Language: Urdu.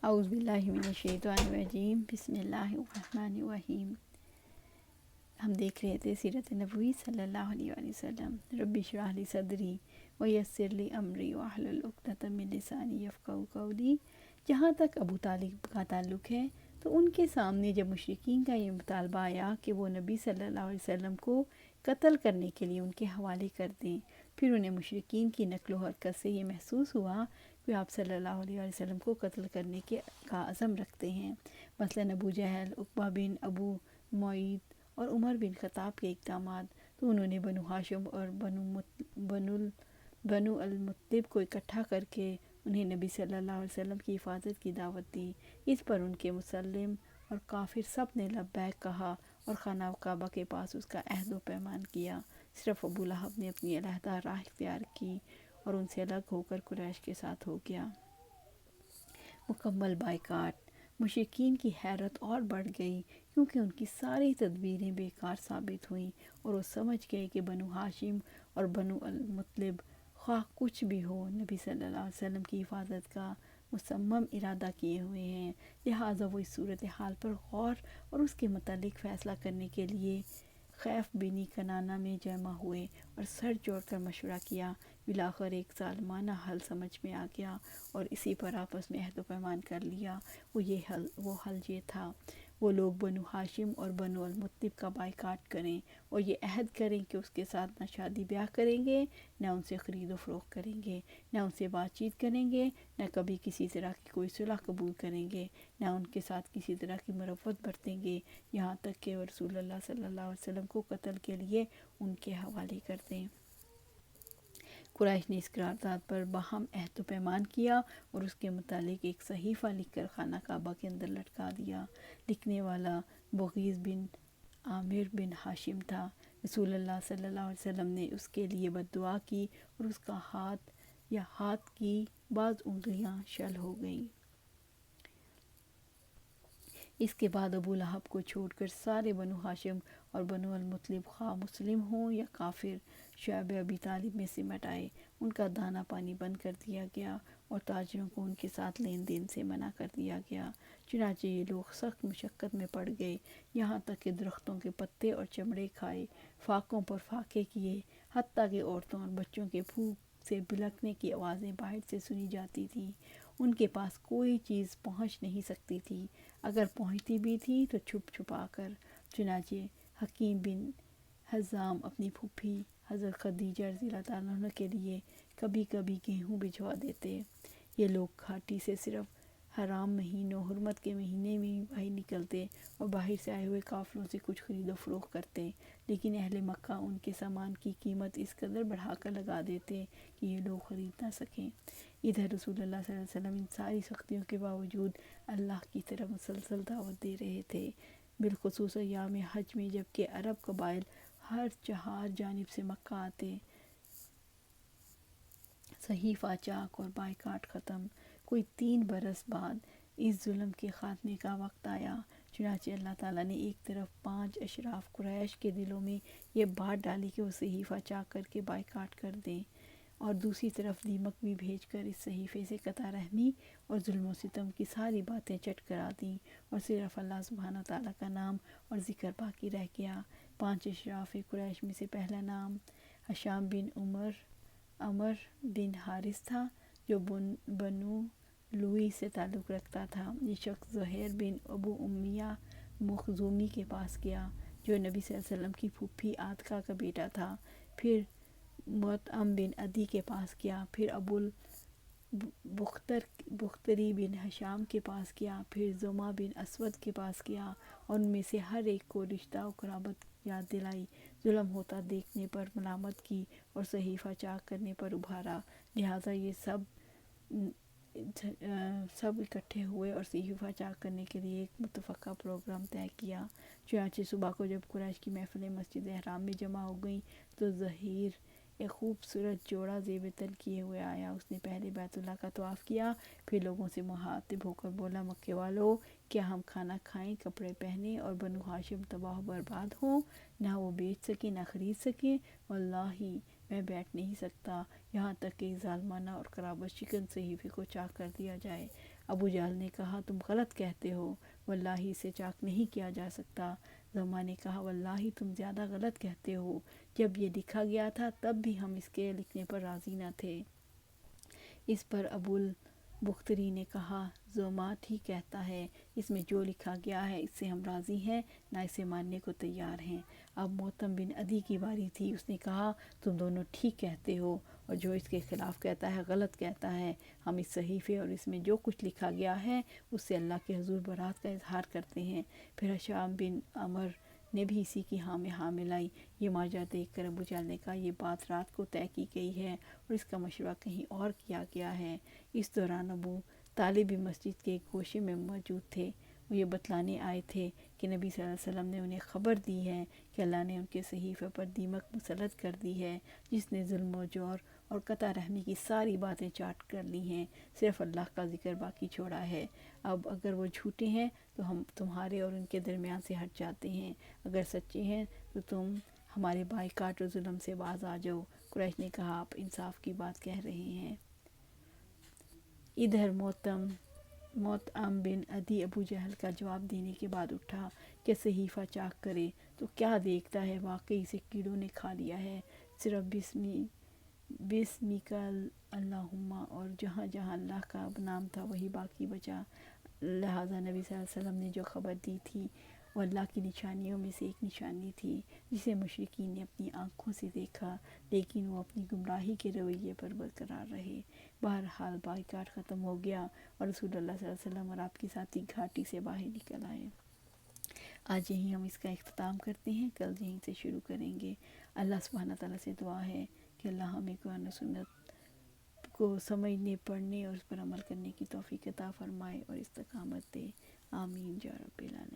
اعوذ باللہ من الشیطان الرجیم، بسم اللہ الرحمن الرحیم۔ ہم دیکھ رہے تھے سیرت نبوی صلی اللہ علیہ وآلہ وسلم۔ رب اشرح لی صدری ویسر لی امری واحلل عقدۃ من لسانی یفقہوا قولی۔ جہاں تک ابو طالب کا تعلق ہے تو ان کے سامنے جب مشرکین کا یہ مطالبہ آیا کہ وہ نبی صلی اللہ علیہ وسلم کو قتل کرنے کے لیے ان کے حوالے کر دیں، پھر انہیں مشرکین کی نقل و حرکت سے یہ محسوس ہوا کہ آپ صلی اللہ علیہ وسلم کو قتل کرنے کا عزم رکھتے ہیں۔ مثلاً ابو جہل، عقبہ بن ابو معیط اور عمر بن خطاب کے اقدامات، تو انہوں نے بنو ہاشم اور بنو المطلب کو اکٹھا کر کے انہیں نبی صلی اللہ علیہ وسلم کی حفاظت کی دعوت دی۔ اس پر ان کے مسلم اور کافر سب نے لبیک کہا اور خانہ کعبہ کے پاس اس کا عہد و پیمان کیا۔ صرف ابو لہب نے اپنی علیحدہ راہ اختیار کی اور ان سے الگ ہو کر قریش کے ساتھ ہو گیا۔ مکمل بائیکاٹ۔ مشرکین کی حیرت اور بڑھ گئی کیونکہ ان کی ساری تدبیریں بیکار ثابت ہوئیں اور وہ سمجھ گئے کہ بنو ہاشم اور بنو المطلب خواہ کچھ بھی ہو نبی صلی اللہ علیہ وسلم کی حفاظت کا مصمم ارادہ کیے ہوئے ہیں، لہٰذا وہ اس صورتحال پر غور اور اس کے متعلق فیصلہ کرنے کے لیے خیف بنی کنانہ میں جمع ہوئے اور سر جوڑ کر مشورہ کیا۔ بالآخر ایک ظالمانہ حل سمجھ میں آ گیا اور اسی پر آپس میں عہد و پیمان کر لیا۔ وہ حل یہ تھا، وہ لوگ بنو ہاشم اور بنو المطلب کا بائیکاٹ کریں اور یہ عہد کریں کہ اس کے ساتھ نہ شادی بیاہ کریں گے، نہ ان سے خرید و فروخت کریں گے، نہ ان سے بات چیت کریں گے، نہ کبھی کسی طرح کی کوئی صلح قبول کریں گے، نہ ان کے ساتھ کسی طرح کی مروت برتیں گے، یہاں تک کہ وہ رسول اللہ صلی اللہ علیہ وسلم کو قتل کے لیے ان کے حوالے کر دیں۔ قریش نے اس قرارداد پر باہم عہد و پیمان کیا اور اس کے متعلق ایک صحیفہ لکھ کر خانہ کعبہ کے اندر لٹکا دیا۔ لکھنے والا بغیظ بن عامر بن ہاشم تھا۔ رسول اللہ صلی اللہ علیہ وسلم نے اس کے لیے بد دعا کی اور اس کا ہاتھ کی بعض انگلیاں شل ہو گئیں۔ اس کے بعد ابو لہب کو چھوڑ کر سارے بنو ہاشم اور بنو المطلب خواہ مسلم ہوں یا کافر شعب ابی طالب میں سمٹ آئے۔ ان کا دانہ پانی بند کر دیا گیا اور تاجروں کو ان کے ساتھ لین دین سے منع کر دیا گیا۔ چنانچہ یہ لوگ سخت مشقت میں پڑ گئے، یہاں تک کہ درختوں کے پتے اور چمڑے کھائے، فاقوں پر فاقے کیے، حتیٰ کہ عورتوں اور بچوں کے پھونک سے بلکنے کی آوازیں باہر سے سنی جاتی تھیں۔ ان کے پاس کوئی چیز پہنچ نہیں سکتی تھی، اگر پہنچتی بھی تھی تو چھپ چھپا کر۔ چنانچہ حکیم بن حزام اپنی پھوپھی حضرت خدیجہ رضی اللہ تعالیٰ عنہ کے لیے کبھی کبھی گیہوں بھجوا دیتے۔ یہ لوگ گھاٹی سے صرف حرام مہینوں حرمت کے مہینے میں ہی باہر نکلتے اور باہر سے آئے ہوئے قافلوں سے کچھ خرید و فروخت کرتے، لیکن اہل مکہ ان کے سامان کی قیمت اس قدر بڑھا کر لگا دیتے کہ یہ لوگ خرید نہ سکیں۔ ادھر رسول اللہ صلی اللہ علیہ وسلم ان ساری سختیوں کے باوجود اللہ کی طرف مسلسل دعوت دے رہے تھے، بالخصوص ایام حج میں جبکہ عرب قبائل ہر چہار جانب سے مکہ آتے۔ صحیفہ چاک اور بائیکاٹ ختم۔ کوئی 3 برس بعد اس ظلم کے خاتمے کا وقت آیا۔ چنانچہ اللہ تعالیٰ نے ایک طرف 5 اشراف قریش کے دلوں میں یہ بات ڈالی کہ وہ صحیفہ چاک کر کے بائیکاٹ کر دیں، اور دوسری طرف دیمک بھی بھیج کر اس صحیفے سے قطع رحمی اور ظلم و ستم کی ساری باتیں چٹ کرا دیں اور صرف اللہ سبحانہ وتعالیٰ کا نام اور ذکر باقی رہ گیا۔ 5 اشراف قریش میں سے پہلا نام ہشام بن عمر بن حارث تھا، جو بنو لوئی سے تعلق رکھتا تھا۔ یہ شخص زہیر بن ابو امیہ مخزومی کے پاس گیا، جو نبی صلی اللہ علیہ وسلم کی پھوپھی عاتکہ کا بیٹا تھا۔ پھر مطعم بن عدی کے پاس گیا، پھر ابو بختری بن ہشام کے پاس گیا، پھر زمع بن اسود کے پاس گیا اور ان میں سے ہر ایک کو رشتہ و قرابت یاد دلائی، ظلم ہوتا دیکھنے پر ملامت کی اور صحیفہ چاک کرنے پر ابھارا۔ لہٰذا یہ سب اکٹھے ہوئے اور صحیفہ چاک کرنے کے لیے ایک متفقہ پروگرام طے کیا۔ چنانچہ صبح کو جب قریش کی محفلیں مسجد حرام میں جمع ہو گئیں تو زہیر ایک خوبصورت جوڑا زیب تن کیے ہوئے آیا۔ اس نے پہلے بیت اللہ کا طواف کیا، پھر لوگوں سے مخاطب ہو کر بولا، مکے والو، کیا ہم کھانا کھائیں، کپڑے پہنیں اور بنو ہاشم تباہ و برباد ہوں، نہ وہ بیچ سکیں نہ خرید سکیں؟ واللہ میں بیٹھ نہیں سکتا یہاں تک کہ اس ظالمانہ اور قرابت شکن صحیفے کو چاک کر دیا جائے۔ ابو جہل نے کہا تم غلط کہتے ہو، واللہ اسے چاک نہیں کیا جا سکتا۔ زما نے کہا واللہ تم زیادہ غلط کہتے ہو، جب یہ لکھا گیا تھا تب بھی ہم اس کے لکھنے پر راضی نہ تھے۔ اس پر ابو البختری نے کہا زما ٹھیک کہتا ہے، اس میں جو لکھا گیا ہے اس سے ہم راضی ہیں، نہ اسے ماننے کو تیار ہیں۔ اب معتم بن عدی کی باری تھی، اس نے کہا تم دونوں ٹھیک کہتے ہو، اور جو اس کے خلاف کہتا ہے غلط کہتا ہے۔ ہم اس صحیفے اور اس میں جو کچھ لکھا گیا ہے اس سے اللہ کے حضور برات کا اظہار کرتے ہیں۔ پھر ہشام بن عمر نے بھی اسی کی ہاں میں ہاں ملائی۔ یہ ماجرا دیکھ کر ابو جہل نے کہا یہ بات رات کو طے کی گئی ہے اور اس کا مشورہ کہیں اور کیا گیا ہے۔ اس دوران ابو طالب بھی مسجد کے ایک گوشے میں موجود تھے۔ وہ یہ بتلانے آئے تھے کہ نبی صلی اللہ علیہ وسلم نے انہیں خبر دی ہے کہ اللہ نے ان کے صحیفے پر دیمک مسلط کر دی ہے، جس نے ظلم و جور اور قطع رحمی کی ساری باتیں چاٹ کر لی ہیں، صرف اللہ کا ذکر باقی چھوڑا ہے۔ اب اگر وہ جھوٹے ہیں تو ہم تمہارے اور ان کے درمیان سے ہٹ جاتے ہیں، اگر سچے ہیں تو تم ہمارے بائیکاٹ اور ظلم سے باز آ جاؤ۔ قریش نے کہا آپ انصاف کی بات کہہ رہے ہیں۔ ادھر معتم بن عدی ابو جہل کا جواب دینے کے بعد اٹھا کہ صحیفہ چاک کرے تو کیا دیکھتا ہے، واقعی اسے کیڑوں نے کھا لیا ہے، صرف بسمک اللہم اور جہاں جہاں اللہ کا نام تھا وہی باقی بچا۔ لہٰذا نبی صلی اللہ علیہ وسلم نے جو خبر دی تھی وہ اللہ کی نشانیوں میں سے ایک نشانی تھی، جسے مشرکین نے اپنی آنکھوں سے دیکھا، لیکن وہ اپنی گمراہی کے رویے پر برقرار رہے۔ بہرحال بائیکاٹ ختم ہو گیا اور رسول اللہ صلی اللہ علیہ وسلم اور آپ کے ساتھی گھاٹی سے باہر نکل آئے۔ آج یہیں ہم اس کا اختتام کرتے ہیں، کل یہیں سے شروع کریں گے۔ اللہ سبحانہ تعالیٰ سے دعا ہے کہ اللہ ہمیں قرآن و سنت کو سمجھنے، پڑھنے اور اس پر عمل کرنے کی توفیق عطا فرمائے اور استقامت دے۔ آمین یا رب العالمین۔